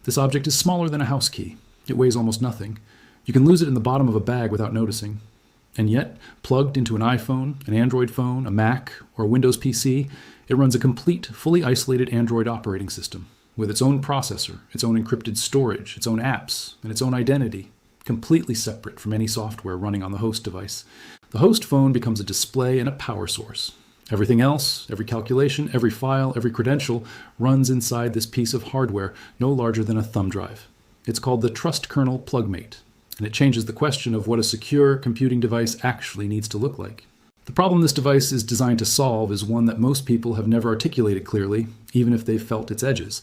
This object is smaller than a house key. It weighs almost nothing. You can lose it in the bottom of a bag without noticing. And yet, plugged into an iPhone, an Android phone, a Mac, or a Windows PC, it runs a complete, fully isolated Android operating system with its own processor, its own encrypted storage, its own apps, and its own identity, completely separate from any software running on the host device. The host phone becomes a display and a power source. Everything else, every calculation, every file, every credential, runs inside this piece of hardware no larger than a thumb drive. It's called the TrustKernel PlugMate, and it changes the question of what a secure computing device actually needs to look like. The problem this device is designed to solve is one that most people have never articulated clearly, even if they've felt its edges.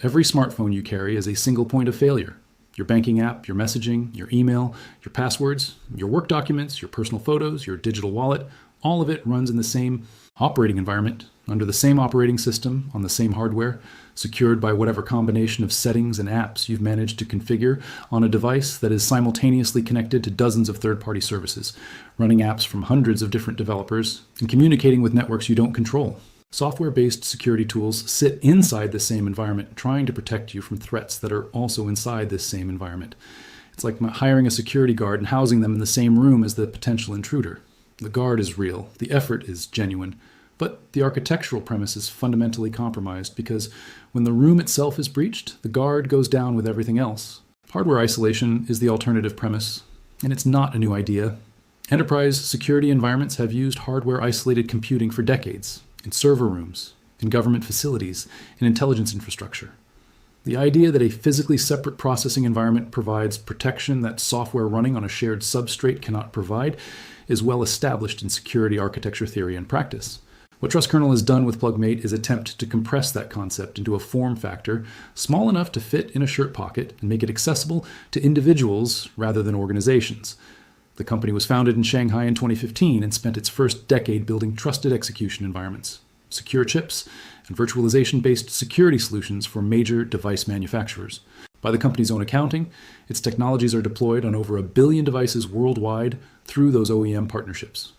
Every smartphone you carry is a single point of failure. Your banking app, your messaging, your email, your passwords, your work documents, your personal photos, your digital wallet, all of it runs in the same operating environment, under the same operating system, on the same hardware, secured by whatever combination of settings and apps you've managed to configure on a device that is simultaneously connected to dozens of third-party services, running apps from hundreds of different developers, and communicating with networks you don't control. Software-based security tools sit inside the same environment, trying to protect you from threats that are also inside this same environment. It's like hiring a security guard and housing them in the same room as the potential intruder. The guard is real, the effort is genuine, but the architectural premise is fundamentally compromised because when the room itself is breached, the guard goes down with everything else. Hardware isolation is the alternative premise, and it's not a new idea. Enterprise security environments have used hardware-isolated computing for decades, in server rooms, in government facilities, in intelligence infrastructure. The idea that a physically separate processing environment provides protection that software running on a shared substrate cannot provide is well established in security architecture theory and practice. What TrustKernel has done with PlugMate is attempt to compress that concept into a form factor small enough to fit in a shirt pocket and make it accessible to individuals rather than organizations. The company was founded in Shanghai in 2015 and spent its first decade building trusted execution environments, secure chips, and virtualization-based security solutions for major device manufacturers. By the company's own accounting, its technologies are deployed on over 1 billion devices worldwide through those OEM partnerships.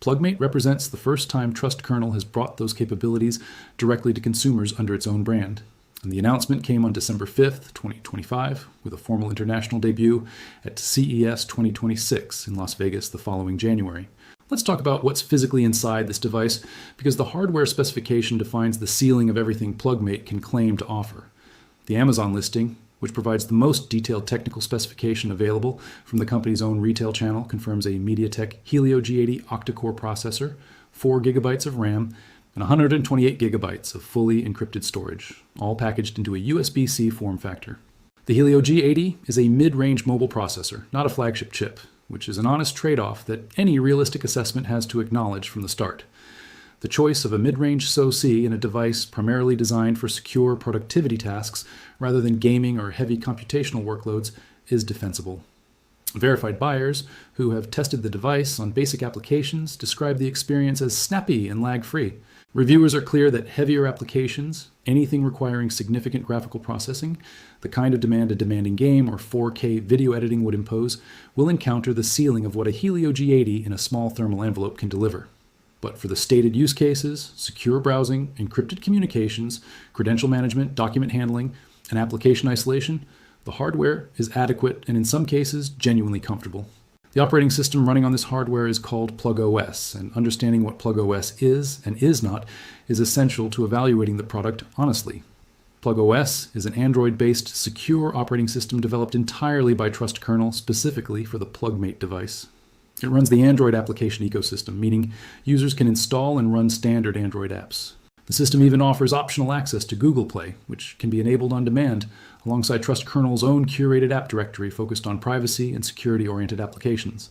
PlugMate represents the first time TrustKernel has brought those capabilities directly to consumers under its own brand. And the announcement came on December 5th, 2025, with a formal international debut at CES 2026 in Las Vegas the following January. Let's talk about what's physically inside this device, because the hardware specification defines the ceiling of everything PlugMate can claim to offer. The Amazon listing, which provides the most detailed technical specification available from the company's own retail channel, confirms a MediaTek Helio G80 octa-core processor, 4 GB of RAM, and 128 GB of fully encrypted storage, all packaged into a USB-C form factor. The Helio G80 is a mid-range mobile processor, not a flagship chip, which is an honest trade-off that any realistic assessment has to acknowledge from the start. The choice of a mid-range SoC in a device primarily designed for secure productivity tasks rather than gaming or heavy computational workloads is defensible. Verified buyers who have tested the device on basic applications describe the experience as snappy and lag-free. Reviewers are clear that heavier applications, anything requiring significant graphical processing, the kind of demand a demanding game or 4K video editing would impose, will encounter the ceiling of what a Helio G80 in a small thermal envelope can deliver. But for the stated use cases, secure browsing, encrypted communications, credential management, document handling, and application isolation, the hardware is adequate and in some cases genuinely comfortable. The operating system running on this hardware is called PlugOS, and understanding what PlugOS is and is not is essential to evaluating the product honestly. PlugOS is an Android-based secure operating system developed entirely by TrustKernel specifically for the PlugMate device. It runs the Android application ecosystem, meaning users can install and run standard Android apps. The system even offers optional access to Google Play, which can be enabled on demand, alongside TrustKernel's own curated app directory focused on privacy and security-oriented applications.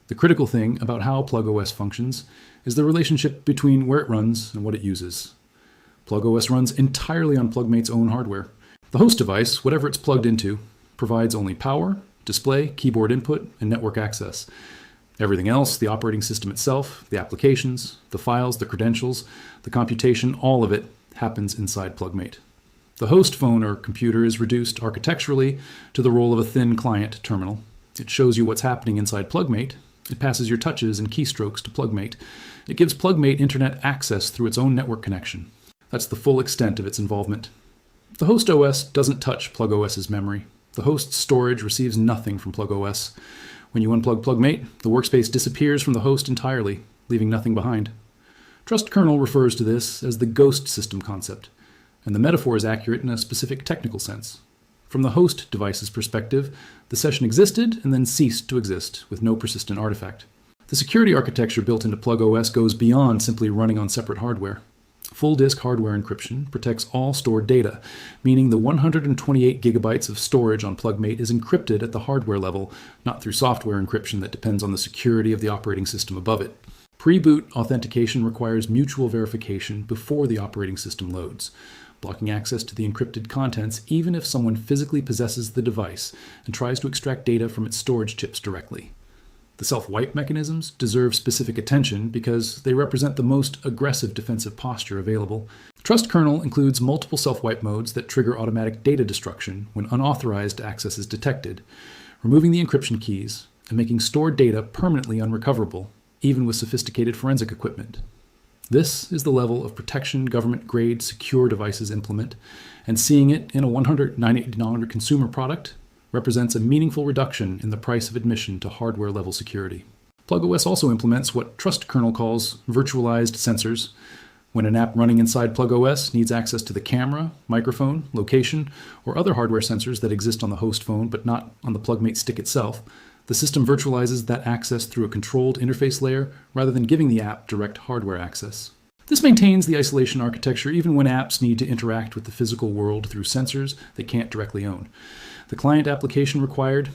The critical thing about how PlugOS functions is the relationship between where it runs and what it uses. PlugOS runs entirely on PlugMate's own hardware. The host device, whatever it's plugged into, provides only power, display, keyboard input, and network access. Everything else, the operating system itself, the applications, the files, the credentials, the computation, all of it happens inside PlugMate. The host phone or computer is reduced architecturally to the role of a thin client terminal. It shows you what's happening inside PlugMate. It passes your touches and keystrokes to PlugMate. It gives PlugMate internet access through its own network connection. That's the full extent of its involvement. The host OS doesn't touch PlugOS's memory. The host's storage receives nothing from PlugOS. When you unplug PlugMate, the workspace disappears from the host entirely, leaving nothing behind. TrustKernel refers to this as the ghost system concept, and the metaphor is accurate in a specific technical sense. From the host device's perspective, the session existed and then ceased to exist with no persistent artifact. The security architecture built into PlugOS goes beyond simply running on separate hardware. Full disk hardware encryption protects all stored data, meaning the 128 gigabytes of storage on PlugMate is encrypted at the hardware level, not through software encryption that depends on the security of the operating system above it. Pre-boot authentication requires mutual verification before the operating system loads, blocking access to the encrypted contents even if someone physically possesses the device and tries to extract data from its storage chips directly. The self-wipe mechanisms deserve specific attention because they represent the most aggressive defensive posture available. TrustKernel includes multiple self-wipe modes that trigger automatic data destruction when unauthorized access is detected, removing the encryption keys and making stored data permanently unrecoverable, even with sophisticated forensic equipment. This is the level of protection government-grade secure devices implement, and seeing it in a $198 consumer product represents a meaningful reduction in the price of admission to hardware-level security. PlugOS also implements what TrustKernel calls virtualized sensors. When an app running inside PlugOS needs access to the camera, microphone, location, or other hardware sensors that exist on the host phone but not on the PlugMate stick itself, the system virtualizes that access through a controlled interface layer rather than giving the app direct hardware access. This maintains the isolation architecture even when apps need to interact with the physical world through sensors they can't directly own. The client application required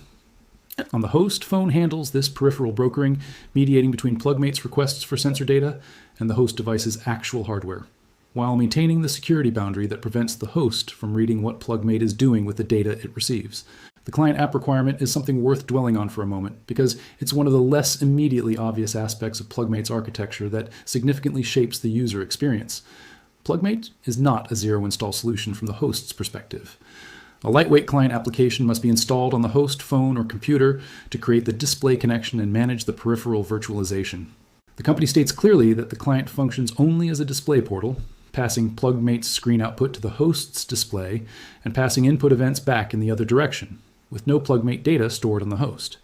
on the host phone handles this peripheral brokering, mediating between PlugMate's requests for sensor data and the host device's actual hardware, while maintaining the security boundary that prevents the host from reading what PlugMate is doing with the data it receives. The client app requirement is something worth dwelling on for a moment because it's one of the less immediately obvious aspects of PlugMate's architecture that significantly shapes the user experience. PlugMate is not a zero-install solution from the host's perspective. A lightweight client application must be installed on the host phone or computer to create the display connection and manage the peripheral virtualization. The company states clearly that the client functions only as a display portal, passing PlugMate's screen output to the host's display and passing input events back in the other direction, with no PlugMate data stored on the host.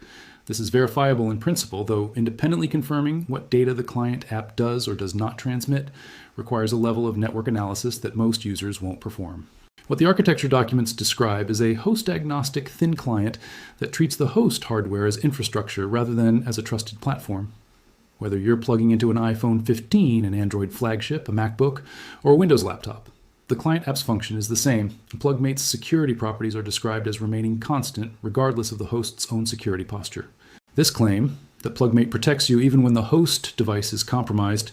This is verifiable in principle, though independently confirming what data the client app does or does not transmit requires a level of network analysis that most users won't perform. What the architecture documents describe is a host-agnostic thin client that treats the host hardware as infrastructure rather than as a trusted platform. Whether you're plugging into an iPhone 15, an Android flagship, a MacBook, or a Windows laptop, the client app's function is the same, and PlugMate's security properties are described as remaining constant regardless of the host's own security posture. This claim, that PlugMate protects you even when the host device is compromised,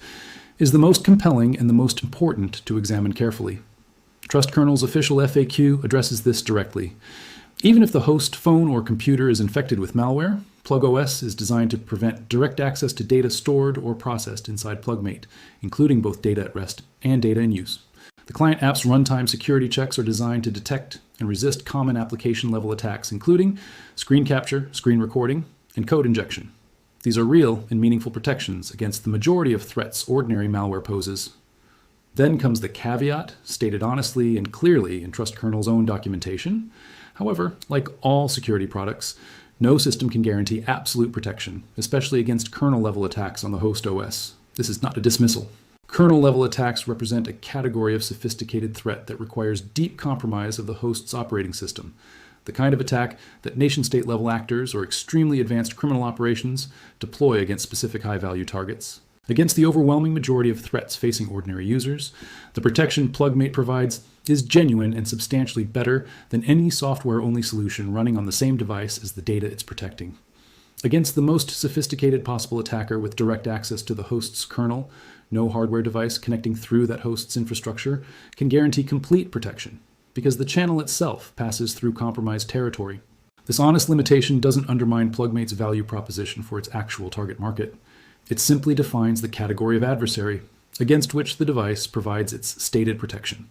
is the most compelling and the most important to examine carefully. TrustKernel's official FAQ addresses this directly. Even if the host phone or computer is infected with malware, PlugOS is designed to prevent direct access to data stored or processed inside PlugMate, including both data at rest and data in use. The client app's runtime security checks are designed to detect and resist common application-level attacks, including screen capture, screen recording, and code injection. These are real and meaningful protections against the majority of threats ordinary malware poses. Then comes the caveat, stated honestly and clearly in TrustKernel's own documentation. However, like all security products, no system can guarantee absolute protection, especially against kernel-level attacks on the host OS. This is not a dismissal. Kernel-level attacks represent a category of sophisticated threat that requires deep compromise of the host's operating system, the kind of attack that nation-state level actors or extremely advanced criminal operations deploy against specific high-value targets. Against the overwhelming majority of threats facing ordinary users, the protection PlugMate provides is genuine and substantially better than any software-only solution running on the same device as the data it's protecting. Against the most sophisticated possible attacker with direct access to the host's kernel, no hardware device connecting through that host's infrastructure can guarantee complete protection, because the channel itself passes through compromised territory. This honest limitation doesn't undermine PlugMate's value proposition for its actual target market. It simply defines the category of adversary against which the device provides its stated protection.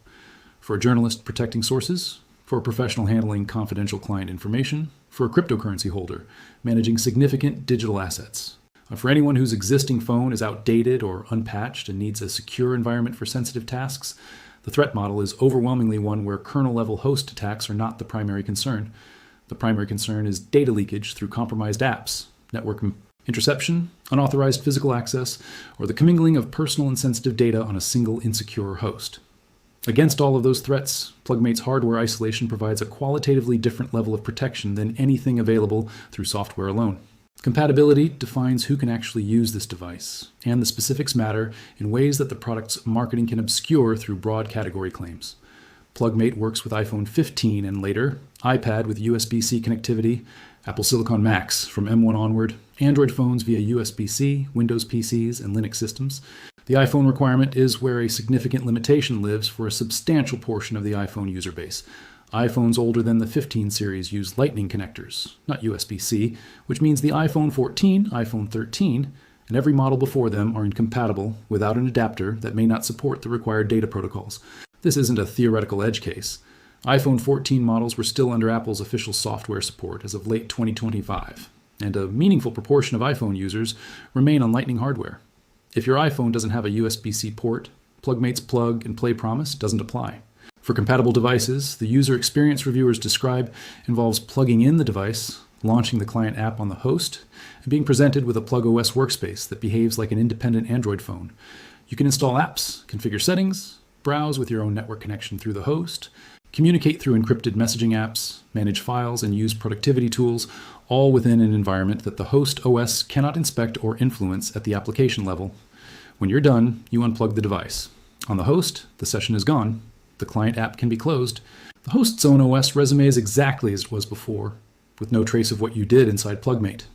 For a journalist protecting sources, for a professional handling confidential client information, for a cryptocurrency holder managing significant digital assets. For anyone whose existing phone is outdated or unpatched and needs a secure environment for sensitive tasks, The threat model is overwhelmingly one where kernel-level host attacks are not the primary concern. The primary concern is data leakage through compromised apps, network interception, unauthorized physical access, or the commingling of personal and sensitive data on a single insecure host. Against all of those threats, PlugMate's hardware isolation provides a qualitatively different level of protection than anything available through software alone. Compatibility defines who can actually use this device, and the specifics matter in ways that the product's marketing can obscure through broad category claims. PlugMate works with iPhone 15 and later, iPad with USB-C connectivity, Apple Silicon Macs from M1 onward, Android phones via USB-C, Windows PCs, and Linux systems. The iPhone requirement is where a significant limitation lives for a substantial portion of the iPhone user base. iPhones older than the 15 series use Lightning connectors, not USB-C, which means the iPhone 14, iPhone 13, and every model before them are incompatible without an adapter that may not support the required data protocols. This isn't a theoretical edge case. iPhone 14 models were still under Apple's official software support as of late 2025, and a meaningful proportion of iPhone users remain on Lightning hardware. If your iPhone doesn't have a USB-C port, PlugMate's plug and play promise doesn't apply. For compatible devices, the user experience reviewers describe involves plugging in the device, launching the client app on the host, and being presented with a PlugOS workspace that behaves like an independent Android phone. You can install apps, configure settings, browse with your own network connection through the host, communicate through encrypted messaging apps, manage files, and use productivity tools, all within an environment that the host OS cannot inspect or influence at the application level. When you're done, you unplug the device. On the host, the session is gone. The client app can be closed. The host's own OS resume is exactly as it was before, with no trace of what you did inside PlugMate.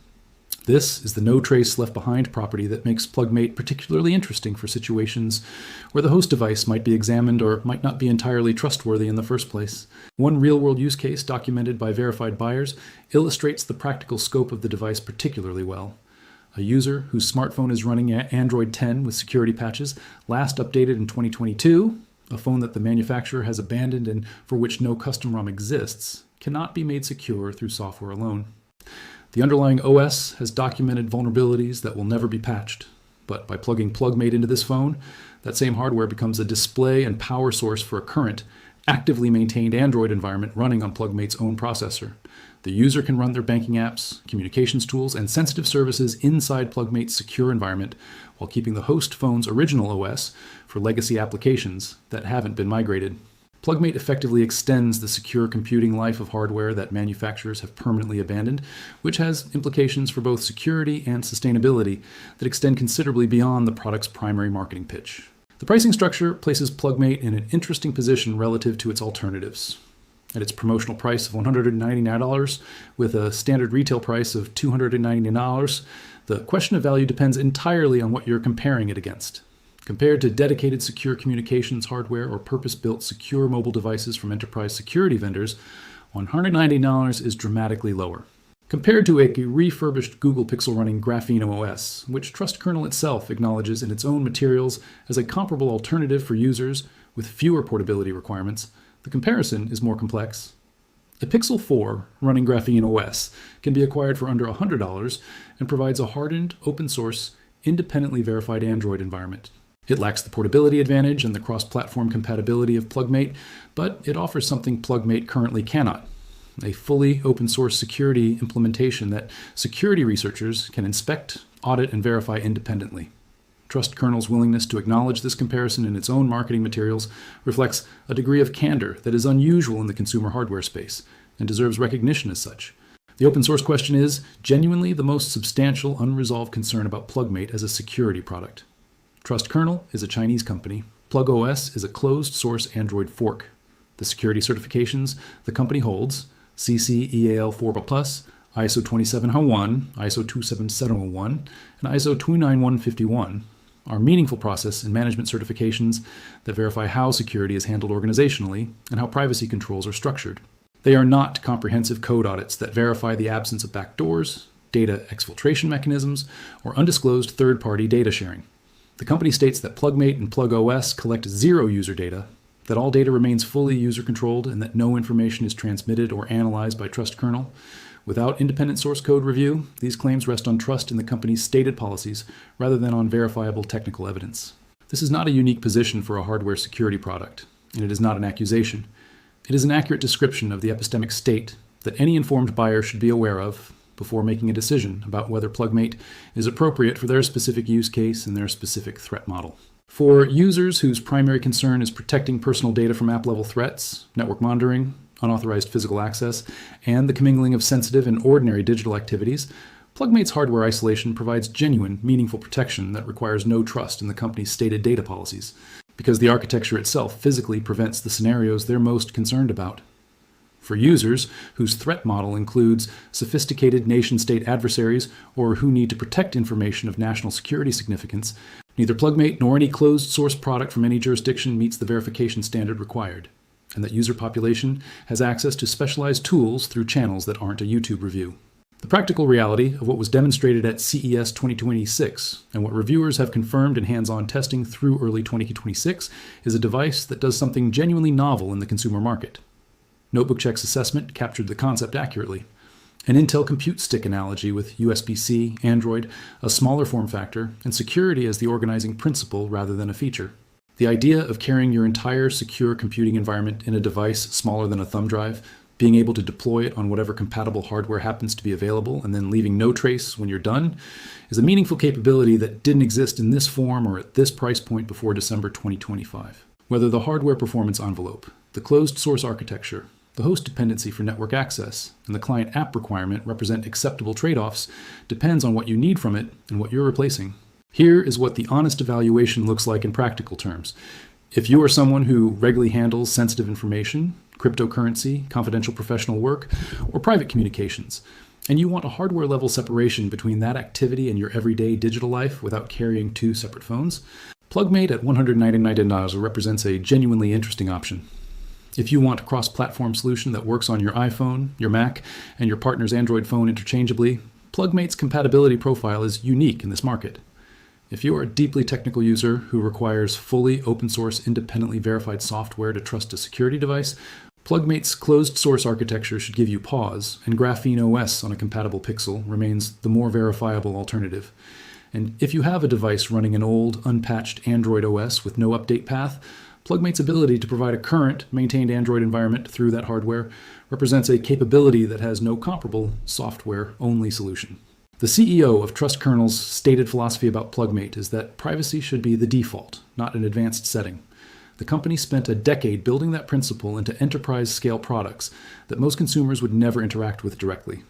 This is the no trace left behind property that makes PlugMate particularly interesting for situations where the host device might be examined or might not be entirely trustworthy in the first place. One real-world use case documented by verified buyers illustrates the practical scope of the device particularly well. A user whose smartphone is running Android 10 with security patches, last updated in 2022, a phone that the manufacturer has abandoned and for which no custom ROM exists, cannot be made secure through software alone. The underlying OS has documented vulnerabilities that will never be patched, but by plugging PlugMate into this phone, that same hardware becomes a display and power source for a current, actively maintained Android environment running on PlugMate's own processor. The user can run their banking apps, communications tools, and sensitive services inside PlugMate's secure environment while keeping the host phone's original OS for legacy applications that haven't been migrated. PlugMate effectively extends the secure computing life of hardware that manufacturers have permanently abandoned, which has implications for both security and sustainability that extend considerably beyond the product's primary marketing pitch. The pricing structure places PlugMate in an interesting position relative to its alternatives. At its promotional price of $199 with a standard retail price of $299, the question of value depends entirely on what you're comparing it against. Compared to dedicated secure communications hardware or purpose-built secure mobile devices from enterprise security vendors, $199 is dramatically lower. Compared to a refurbished Google Pixel running Graphene OS, which TrustKernel itself acknowledges in its own materials as a comparable alternative for users with fewer portability requirements, the comparison is more complex. A Pixel 4 running Graphene OS can be acquired for under $100 and provides a hardened, open-source, independently verified Android environment. It lacks the portability advantage and the cross-platform compatibility of PlugMate, but it offers something PlugMate currently cannot: a fully open-source security implementation that security researchers can inspect, audit, and verify independently. TrustKernel's willingness to acknowledge this comparison in its own marketing materials reflects a degree of candor that is unusual in the consumer hardware space and deserves recognition as such. The open source question is genuinely the most substantial unresolved concern about PlugMate as a security product. TrustKernel is a Chinese company. PlugOS is a closed-source Android fork. The security certifications the company holds, CC EAL 4+, ISO 27001, ISO 27701, and ISO 29151, are meaningful process and management certifications that verify how security is handled organizationally and how privacy controls are structured. They are not comprehensive code audits that verify the absence of backdoors, data exfiltration mechanisms, or undisclosed third-party data sharing. The company states that PlugMate and PlugOS collect zero user data, that all data remains fully user-controlled, and that no information is transmitted or analyzed by TrustKernel. Without independent source code review, these claims rest on trust in the company's stated policies rather than on verifiable technical evidence. This is not a unique position for a hardware security product. and it is not an accusation. It is an accurate description of the epistemic state that any informed buyer should be aware of before making a decision about whether PlugMate is appropriate for their specific use case and their specific threat model. For users whose primary concern is protecting personal data from app-level threats, network monitoring, unauthorized physical access, and the commingling of sensitive and ordinary digital activities, PlugMate's hardware isolation provides genuine, meaningful protection that requires no trust in the company's stated data policies, because the architecture itself physically prevents the scenarios they're most concerned about. For users whose threat model includes sophisticated nation-state adversaries or who need to protect information of national security significance, neither PlugMate nor any closed-source product from any jurisdiction meets the verification standard required, and that user population has access to specialized tools through channels that aren't a YouTube review. The practical reality of what was demonstrated at CES 2026 and what reviewers have confirmed in hands-on testing through early 2026 is a device that does something genuinely novel in the consumer market. NotebookCheck's assessment captured the concept accurately. An Intel compute stick analogy with USB-C, Android, a smaller form factor, and security as the organizing principle rather than a feature. The idea of carrying your entire secure computing environment in a device smaller than a thumb drive, being able to deploy it on whatever compatible hardware happens to be available, and then leaving no trace when you're done, is a meaningful capability that didn't exist in this form or at this price point before December 2025. Whether the hardware performance envelope, the closed-source architecture, the host dependency for network access, and the client app requirement represent acceptable trade-offs depends on what you need from it and what you're replacing. Here is what the honest evaluation looks like in practical terms. If you are someone who regularly handles sensitive information, cryptocurrency, confidential professional work, or private communications, and you want a hardware-level separation between that activity and your everyday digital life without carrying two separate phones, PlugMate at $199 represents a genuinely interesting option. If you want a cross-platform solution that works on your iPhone, your Mac, and your partner's Android phone interchangeably, PlugMate's compatibility profile is unique in this market. If you are a deeply technical user who requires fully open-source, independently verified software to trust a security device, PlugMate's closed-source architecture should give you pause, and Graphene OS on a compatible Pixel remains the more verifiable alternative. And if you have a device running an old, unpatched Android OS with no update path, PlugMate's ability to provide a current, maintained Android environment through that hardware represents a capability that has no comparable software-only solution. The CEO of TrustKernel's stated philosophy about PlugMate is that privacy should be the default, not an advanced setting. The company spent a decade building that principle into enterprise-scale products that most consumers would never interact with directly.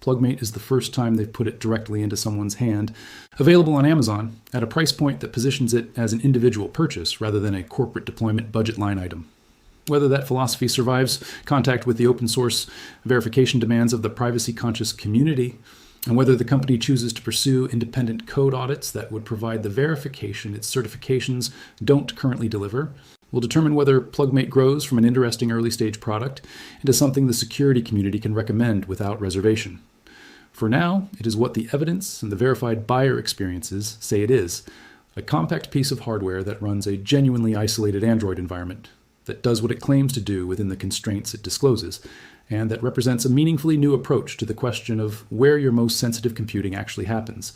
PlugMate is the first time they've put it directly into someone's hand, available on Amazon at a price point that positions it as an individual purchase rather than a corporate deployment budget line item. Whether that philosophy survives contact with the open source verification demands of the privacy-conscious community, and whether the company chooses to pursue independent code audits that would provide the verification its certifications don't currently deliver, will determine whether PlugMate grows from an interesting early-stage product into something the security community can recommend without reservation. For now, it is what the evidence and the verified buyer experiences say it is, a compact piece of hardware that runs a genuinely isolated Android environment, that does what it claims to do within the constraints it discloses, and that represents a meaningfully new approach to the question of where your most sensitive computing actually happens,